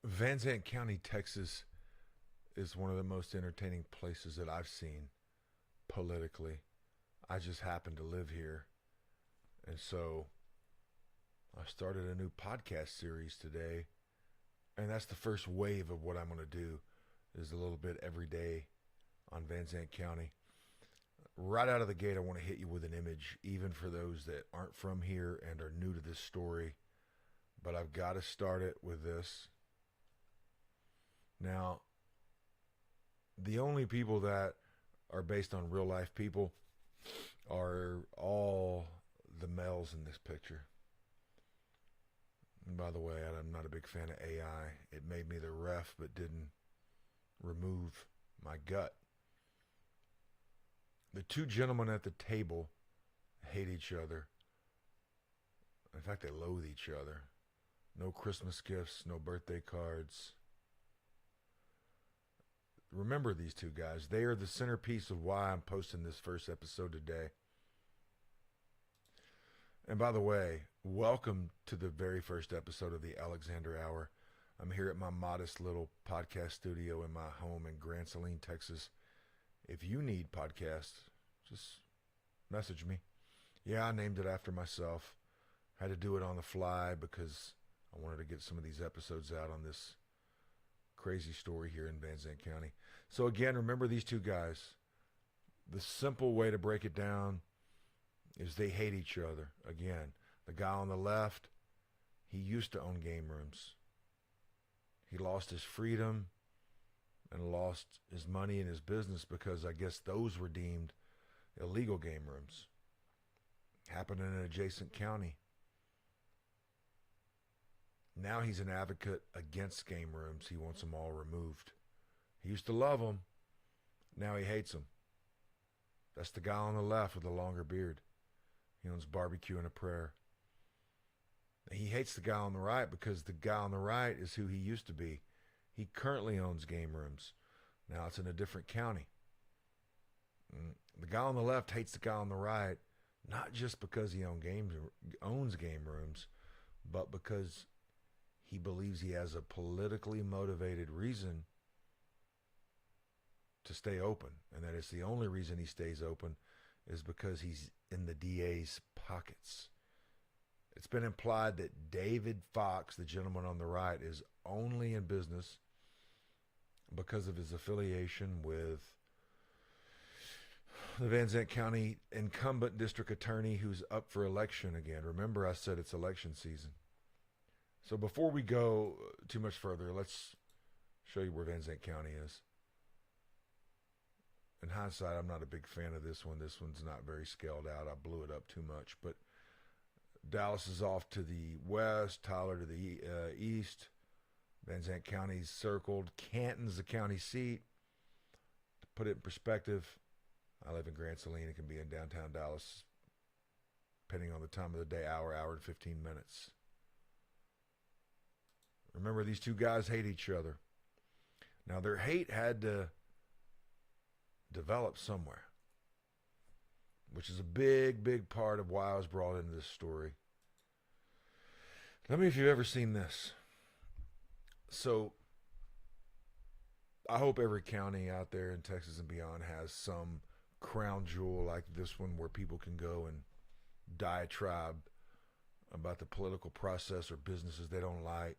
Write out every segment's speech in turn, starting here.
Van Zandt County, Texas is one of the most entertaining places that I've seen politically. I just happen to live here. And so I started a new podcast series today. And that's the first wave of what I'm going to do is a little bit every day on Van Zandt County. Right out of the gate, I want to hit you with an image, even for those that aren't from here and are new to this story. But I've got to start it with this. Now, the only people that are based on real life people are all the males in this picture. And by the way, I'm not a big fan of AI. It made me the ref, but didn't remove my gut. The two gentlemen at the table hate each other. In fact, they loathe each other. No Christmas gifts, no birthday cards. Remember these two guys. They are the centerpiece of why I'm posting this first episode today. And by the way, welcome to the very first episode of the Alexander Hour. I'm here at my modest little podcast studio in my home in Grand Saline, Texas. If you need podcasts, just message me. Yeah, I named it after myself. Had to do it on the fly because I wanted to get some of these episodes out on this crazy story here in Van Zandt County. So again, remember these two guys. The simple way to break it down is they hate each other. Again, the guy on the left, he used to own game rooms. He lost his freedom and lost his money and his business because I guess those were deemed illegal game rooms. Happened in an adjacent county. Now he's an advocate against game rooms. He wants them all removed. He used to love them. Now he hates them. That's the guy on the left with the longer beard. He owns Barbecue and a Prayer. He hates the guy on the right because the guy on the right is who he used to be. He currently owns game rooms. Now it's in a different county. The guy on the left hates the guy on the right, not just because he owns game rooms, but because he believes he has a politically motivated reason to stay open, and that it's the only reason he stays open is because he's in the DA's pockets. It's been implied that David Fox, the gentleman on the right, is only in business because of his affiliation with the Van Zandt County incumbent district attorney who's up for election again. Remember, I said it's election season. So before we go too much further, let's show you where Van Zandt County is. In hindsight, I'm not a big fan of this one. This one's not very scaled out. I blew it up too much. But Dallas is off to the west, Tyler to the east. Van Zandt County's circled. Canton's the county seat. To put it in perspective, I live in Grand Saline. It can be in downtown Dallas, depending on the time of the day, hour and 15 minutes. Remember, these two guys hate each other. Now, their hate had to develop somewhere, which is a big, big part of why I was brought into this story. Let me know if you've ever seen this. So, I hope every county out there in Texas and beyond has some crown jewel like this one where people can go and diatribe about the political process or businesses they don't like.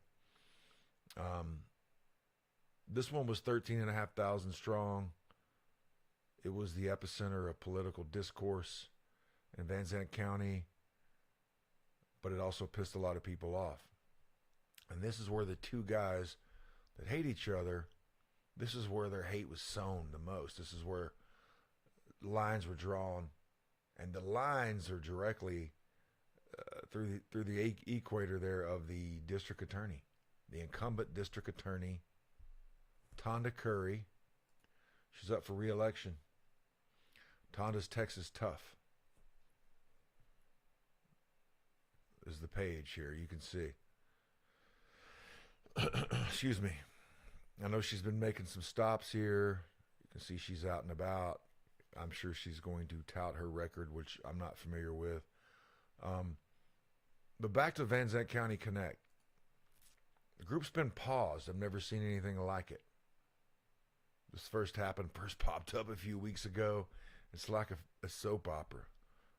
This one was 13,500 strong. It was the epicenter of political discourse in Van Zandt County, but it also pissed a lot of people off. And this is where the two guys that hate each other, this is where their hate was sown the most. This is where lines were drawn, and the lines are directly through the equator there of the district attorney. The incumbent district attorney, Tonda Curry. She's up for re-election. Tonda's Texas Tough is the page here. You can see. Excuse me. I know she's been making some stops here. You can see she's out and about. I'm sure she's going to tout her record, which I'm not familiar with. But back to Van Zandt County Connect. The group's been paused. I've never seen anything like it. This first popped up a few weeks ago. It's like a soap opera.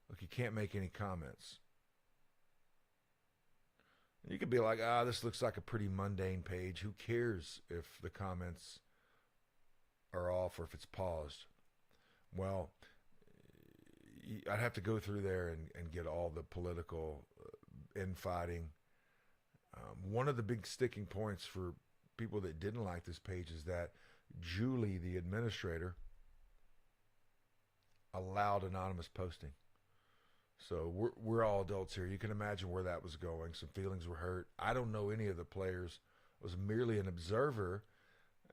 Look, you can't make any comments. You could be like, this looks like a pretty mundane page. Who cares if the comments are off or if it's paused? Well, I'd have to go through there and get all the political infighting. One of the big sticking points for people that didn't like this page is that Julie, the administrator, allowed anonymous posting. So we're all adults here. You can imagine where that was going. Some feelings were hurt. I don't know any of the players. I was merely an observer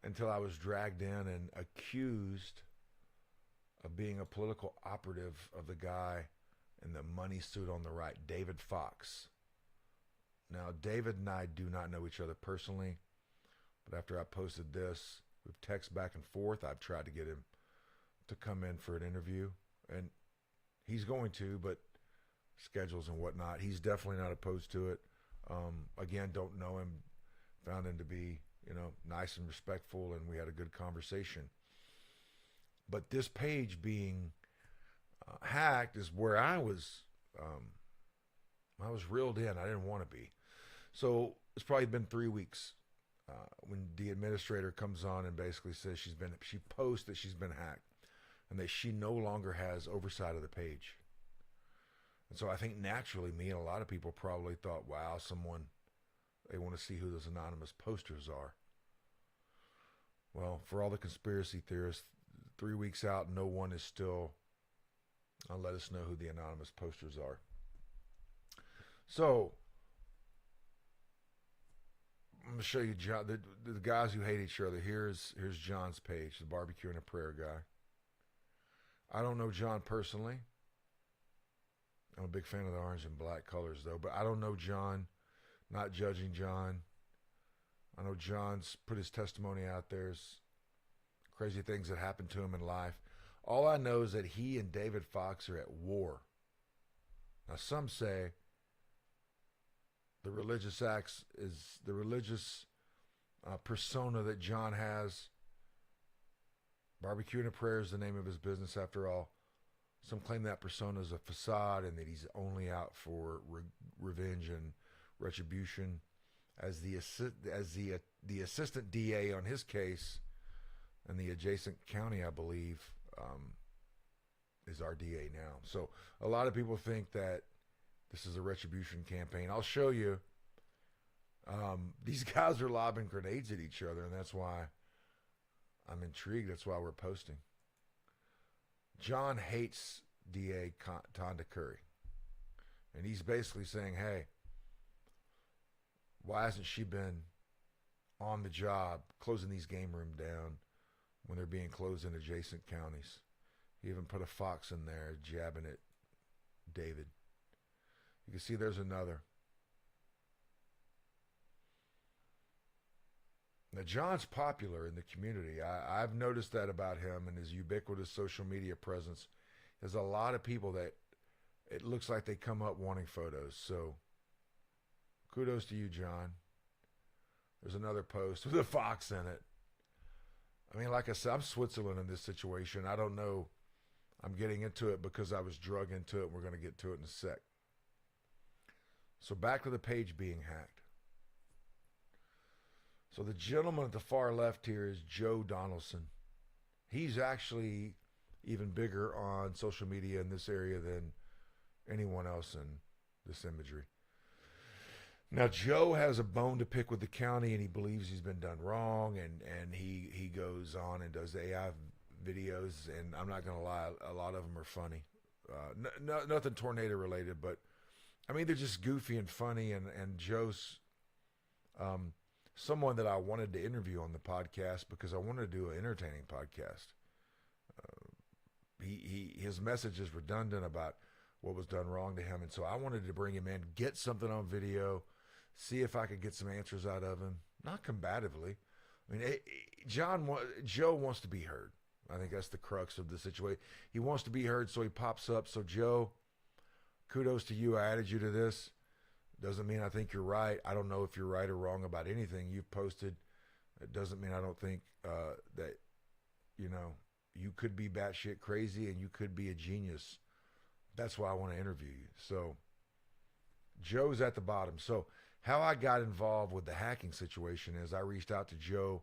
until I was dragged in and accused of being a political operative of the guy in the money suit on the right, David Fox. Now, David and I do not know each other personally, but after I posted this, we've texted back and forth. I've tried to get him to come in for an interview, and he's going to, but schedules and whatnot. He's definitely not opposed to it. Again, don't know him. Found him to be, nice and respectful, and we had a good conversation. But this page being hacked is where I was reeled in. I didn't want to be. So it's probably been 3 weeks when the administrator comes on and basically says she posts that she's been hacked and that she no longer has oversight of the page. And so I think naturally me and a lot of people probably thought, wow, they want to see who those anonymous posters are. Well, for all the conspiracy theorists, 3 weeks out, no one is still let us know who the anonymous posters are. So I'm going to show you John, the guys who hate each other. Here's John's page, the barbecue and a prayer guy. I don't know John personally. I'm a big fan of the orange and black colors, though. But I don't know John, not judging John. I know John's put his testimony out there. There's crazy things that happened to him in life. All I know is that he and David Fox are at war. Now, some say the religious acts is the religious persona that John has. Barbecue and a prayer is the name of his business, after all. Some claim that persona is a facade and that he's only out for revenge and retribution. As the assistant DA on his case in the adjacent county, I believe, is our DA now. So a lot of people think that this is a retribution campaign. I'll show you. These guys are lobbing grenades at each other, and that's why I'm intrigued. That's why we're posting. John hates DA Tonda Curry. And he's basically saying, hey, why hasn't she been on the job closing these game rooms down when they're being closed in adjacent counties? He even put a fox in there jabbing at David. You can see there's another. Now, John's popular in the community. I've noticed that about him and his ubiquitous social media presence. There's a lot of people that it looks like they come up wanting photos. So, kudos to you, John. There's another post with a fox in it. I mean, like I said, I'm Switzerland in this situation. I don't know. I'm getting into it because I was drug into it. We're going to get to it in a sec. So back to the page being hacked. So the gentleman at the far left here is Joe Donaldson. He's actually even bigger on social media in this area than anyone else in this imagery. Now, Joe has a bone to pick with the county, and he believes he's been done wrong, and he goes on and does AI videos, and I'm not going to lie, a lot of them are funny. Nothing tornado related, but I mean, they're just goofy and funny, and Joe's someone that I wanted to interview on the podcast because I wanted to do an entertaining podcast. His message is redundant about what was done wrong to him, and so I wanted to bring him in, get something on video, see if I could get some answers out of him, not combatively. I mean, Joe wants to be heard. I think that's the crux of the situation. He wants to be heard, so he pops up. So, Joe, kudos to you. I added you to this. Doesn't mean I think you're right. I don't know if you're right or wrong about anything you've posted. It doesn't mean I don't think that, you know, you could be batshit crazy and you could be a genius. That's why I want to interview you. So Joe's at the bottom. So how I got involved with the hacking situation is I reached out to Joe,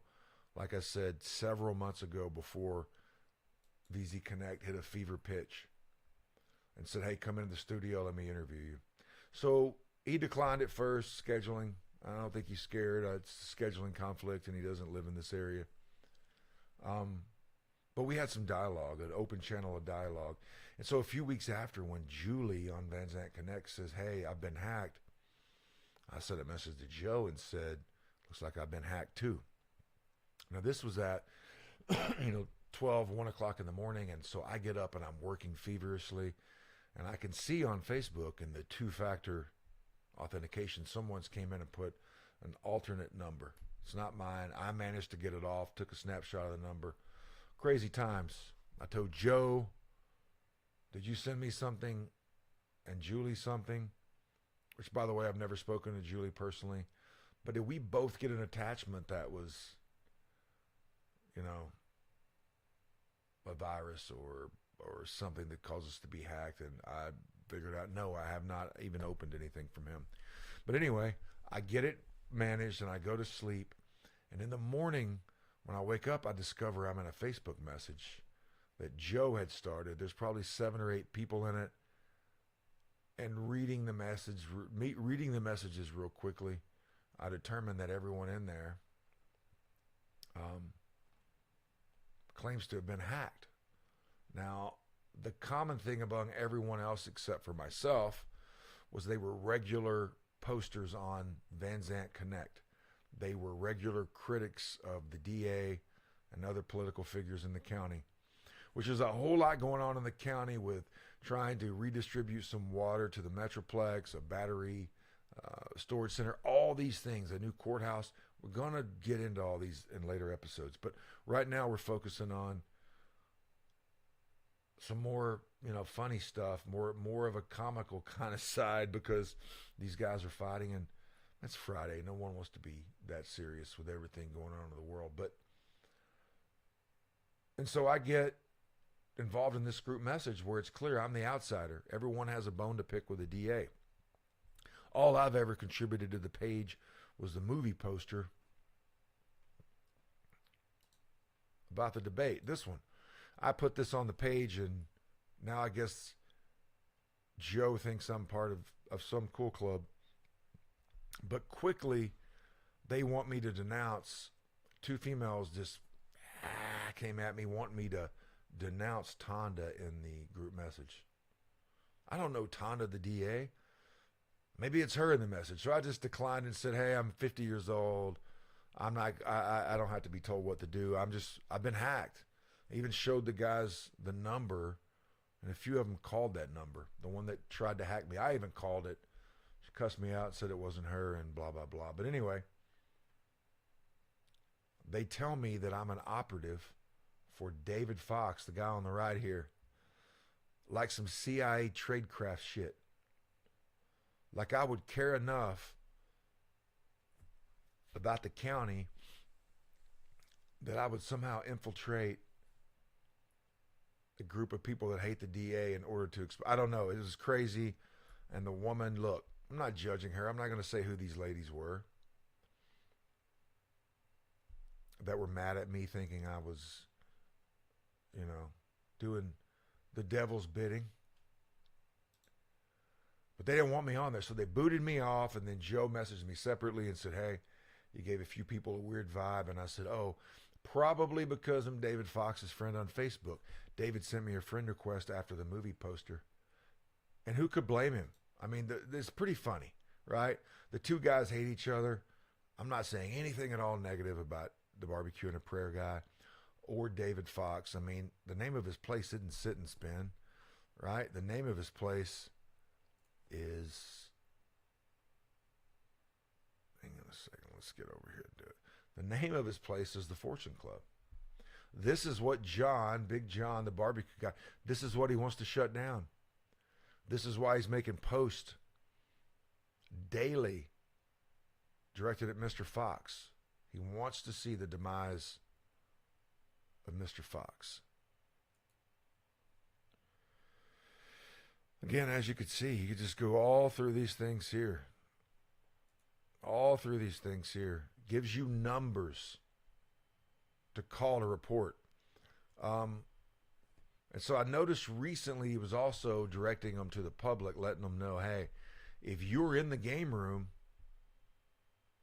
like I said, several months ago before VZ Connect hit a fever pitch and said, hey, come into the studio, let me interview you. So he declined at first, scheduling. I don't think he's scared. It's a scheduling conflict and he doesn't live in this area. But we had some dialogue, an open channel of dialogue. And so a few weeks after, when Julie on Zandt Connect says, hey, I've been hacked, I sent a message to Joe and said, looks like I've been hacked too. Now this was at, 12, 1 o'clock in the morning. And so I get up and I'm working feverishly. And I can see on Facebook in the two-factor authentication, someone's came in and put an alternate number. It's not mine. I managed to get it off, took a snapshot of the number. Crazy times. I told Joe, did you send me something? And Julie something? Which, by the way, I've never spoken to Julie personally. But did we both get an attachment that was, a virus or something that caused us to be hacked? And I figured out, no, I have not even opened anything from him. But anyway, I get it managed and I go to sleep. And in the morning, when I wake up, I discover I'm in a Facebook message that Joe had started. There's probably 7 or 8 people in it. And reading the messages real quickly, I determined that everyone in there claims to have been hacked. Now, the common thing among everyone else except for myself was they were regular posters on Zandt Connect. They were regular critics of the DA and other political figures in the county, which is a whole lot going on in the county with trying to redistribute some water to the Metroplex, a battery storage center, all these things, a new courthouse. We're going to get into all these in later episodes. But right now we're focusing on some more, funny stuff, more of a comical kind of side because these guys are fighting and it's Friday. No one wants to be that serious with everything going on in the world. And so I get involved in this group message where it's clear I'm the outsider. Everyone has a bone to pick with the DA. All I've ever contributed to the page was the movie poster about the debate. This one. I put this on the page and now I guess Joe thinks I'm part of some cool club. But quickly, they want me to denounce. 2 females just came at me wanting me to denounce Tonda in the group message. I don't know Tonda, the DA. Maybe it's her in the message. So I just declined and said, hey, I'm 50 years old. I'm not, I don't have to be told what to do. I've been hacked. I even showed the guys the number, and a few of them called that number. The one that tried to hack me, I even called it. She cussed me out, said it wasn't her, and blah, blah, blah. But anyway, they tell me that I'm an operative for David Fox, the guy on the right here, like some CIA tradecraft shit. Like I would care enough about the county that I would somehow infiltrate a group of people that hate the DA in order to I don't know. It was crazy. And the woman, look, I'm not judging her. I'm not going to say who these ladies were that were mad at me thinking I was, doing the devil's bidding. But they didn't want me on there, so they booted me off, and then Joe messaged me separately and said, hey, you gave a few people a weird vibe. And I said, oh, probably because I'm David Fox's friend on Facebook. David sent me a friend request after the movie poster. And who could blame him? I mean, it's pretty funny, right? The 2 guys hate each other. I'm not saying anything at all negative about the barbecue and a prayer guy or David Fox. I mean, the name of his place isn't Sit and Spin, right? The name of his place is, hang on a second, let's get over here and do it. The name of his place is the Fortune Club. This is what John, Big John, the barbecue guy, this is what he wants to shut down. This is why he's making posts daily directed at Mr. Fox. He wants to see the demise of Mr. Fox. Again, as you could see, you could just go all through these things here. All through these things here. Gives you numbers to call to report. And so I noticed recently he was also directing them to the public, letting them know, hey, if you're in the game room,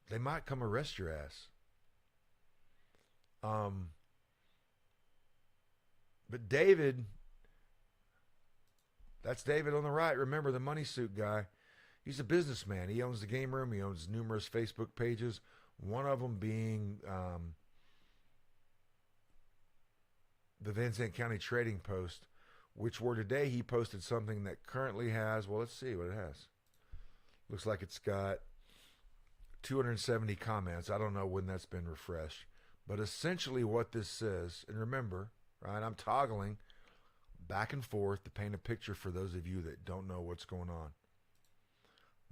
they might come arrest your ass. But David, that's David on the right. Remember, the money suit guy. He's a businessman. He owns the game room. He owns numerous Facebook pages. One of them being the Zandt County Trading Post, which were today he posted something that currently has, well, let's see what it has. Looks like it's got 270 comments. I don't know when that's been refreshed. But essentially what this says, and remember, right, I'm toggling back and forth to paint a picture for those of you that don't know what's going on.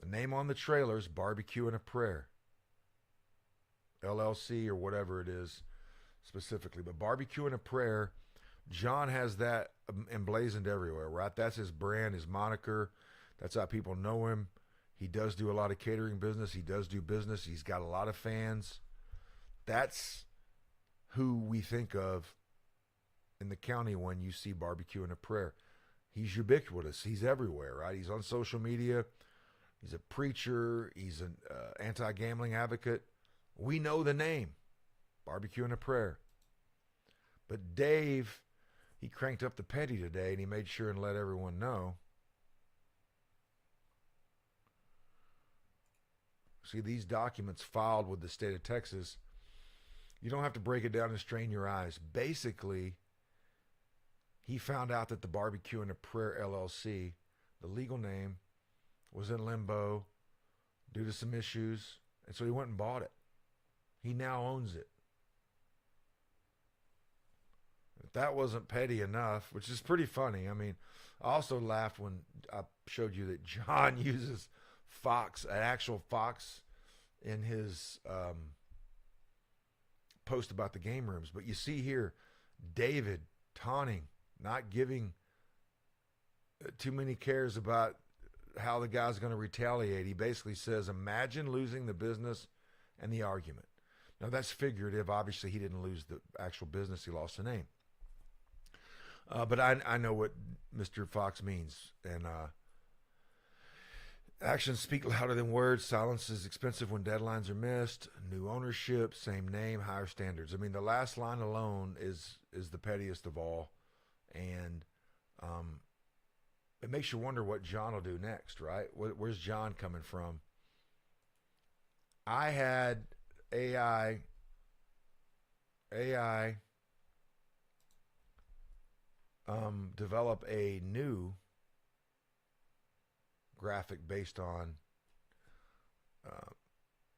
The name on the trailer is Barbecue and a Prayer. LLC or whatever it is specifically. But Barbecue and a Prayer, John has that emblazoned everywhere, right? That's his brand, his moniker. That's how people know him. He does do a lot of catering business. He does do business. He's got a lot of fans. That's who we think of in the county when you see Barbecue and a Prayer. He's ubiquitous. He's everywhere, right? He's on social media. He's a preacher. He's an anti-gambling advocate. We know the name, Barbecue and a Prayer. But Dave, he cranked up the petty today, and he made sure and let everyone know. See, these documents filed with the state of Texas, you don't have to break it down and strain your eyes. Basically, he found out that the Barbecue and a Prayer LLC, the legal name, was in limbo due to some issues, and so he went and bought it. He now owns it. If that wasn't petty enough, which is pretty funny. I mean, I also laughed when I showed you that John uses Fox, an actual Fox, in his post about the game rooms. But you see here, David taunting, not giving too many cares about how the guy's going to retaliate. He basically says, imagine losing the business and the argument. Now, that's figurative. Obviously, he didn't lose the actual business. He lost the name. But I know what Mr. Fox means. And actions speak louder than words. Silence is expensive when deadlines are missed. New ownership, same name, higher standards. I mean, the last line alone is the pettiest of all. And it makes you wonder what John will do next, right? Where's John coming from? I had AI develop a new graphic based on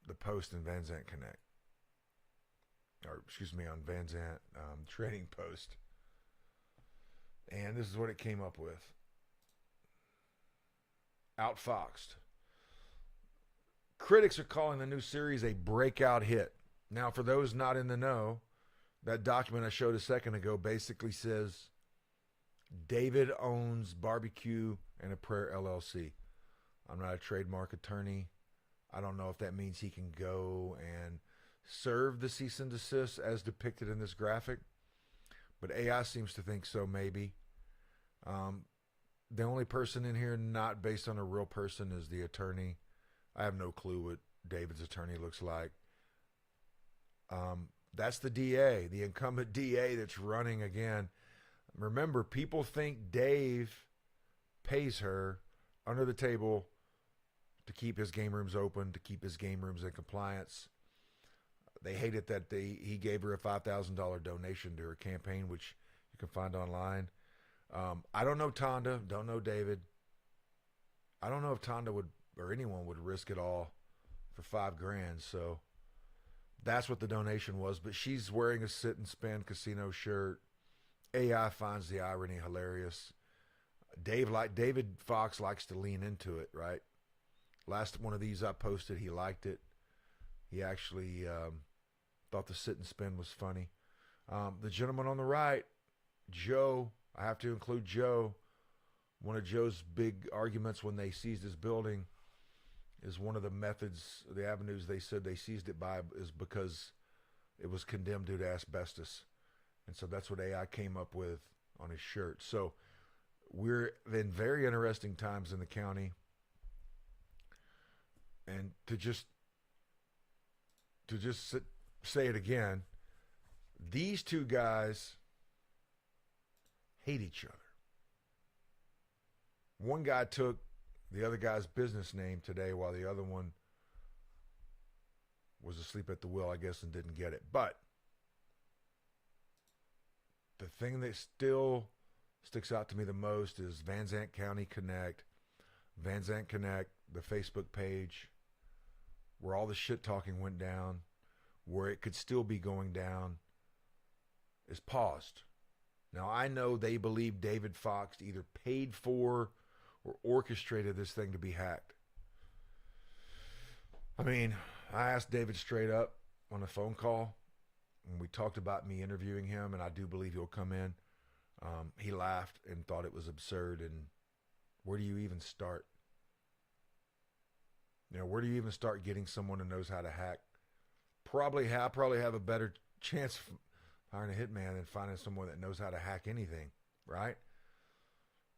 the post in Van Zandt Connect, or excuse me, on Van Zandt Trading Post, and this is what it came up with. Outfoxed. Critics are calling the new series a breakout hit. Now, for those not in the know, that document I showed a second ago basically says David owns Barbecue and a Prayer LLC. I'm not a trademark attorney. I don't know if that means he can go and serve the cease and desist as depicted in this graphic, but AI seems to think so, maybe. The only person in here not based on a real person is the attorney. I have no clue what David's attorney looks like. That's the DA, the incumbent DA that's running again. Remember, people think Dave pays her under the table to keep his game rooms open, to keep his game rooms in compliance. They hate it that he gave her a $5,000 donation to her campaign, which you can find online. I don't know Tonda, don't know David. I don't know if Tonda would, or anyone would risk it all for $5,000. So that's what the donation was. But she's wearing a sit and spend casino shirt. AI finds the irony hilarious. David Fox likes to lean into it, right? Last one of these I posted, he liked it. He actually thought the sit and spin was funny. The gentleman on the right, Joe, I have to include Joe. One of Joe's big arguments when they seized his building is one of the methods, the avenues they said they seized it by is because it was condemned due to asbestos. And so that's what AI came up with on his shirt. So we're in very interesting times in the county. And to just say it again, these two guys hate each other. One guy took the other guy's business name today while the other one was asleep at the wheel, I guess, and didn't get it. But the thing that still sticks out to me the most is Zandt County Connect. Zandt Connect, the Facebook page, where all the shit talking went down, where it could still be going down, is paused. Now, I know they believe David Fox either paid for or orchestrated this thing to be hacked. I mean, I asked David straight up on a phone call, and we talked about me interviewing him, and I do believe he'll come in. He laughed and thought it was absurd, and where do you even start? You know, where do you even start getting someone who knows how to hack? Probably have a better chance of hiring a hitman than finding someone that knows how to hack anything, right?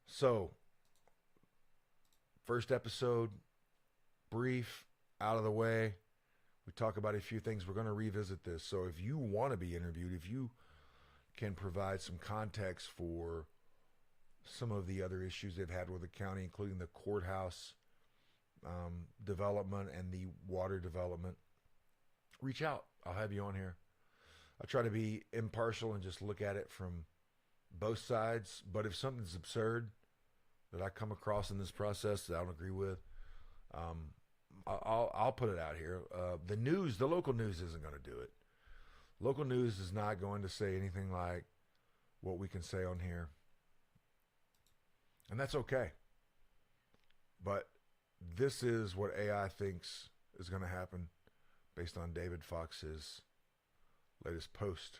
So, first episode, brief, out of the way. We talk about a few things. We're going to revisit this. So if you want to be interviewed, if you can provide some context for some of the other issues they've had with the county, including the courthouse development and the water development, reach out. I'll have you on here. I try to be impartial and just look at it from both sides. But if something's absurd that I come across in this process that I don't agree with, I'll put it out here. The local news isn't going to do it. Local news is not going to say anything like what we can say on here. And that's okay. But this is what AI thinks is going to happen based on David Fox's latest post.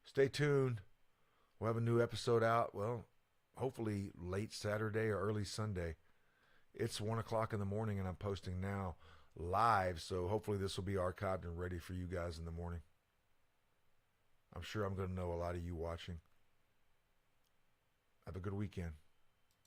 Stay tuned. We'll have a new episode out. Well, hopefully late Saturday or early Sunday. It's 1 o'clock in the morning and I'm posting now live. So hopefully this will be archived and ready for you guys in the morning. I'm sure I'm going to know a lot of you watching. Have a good weekend.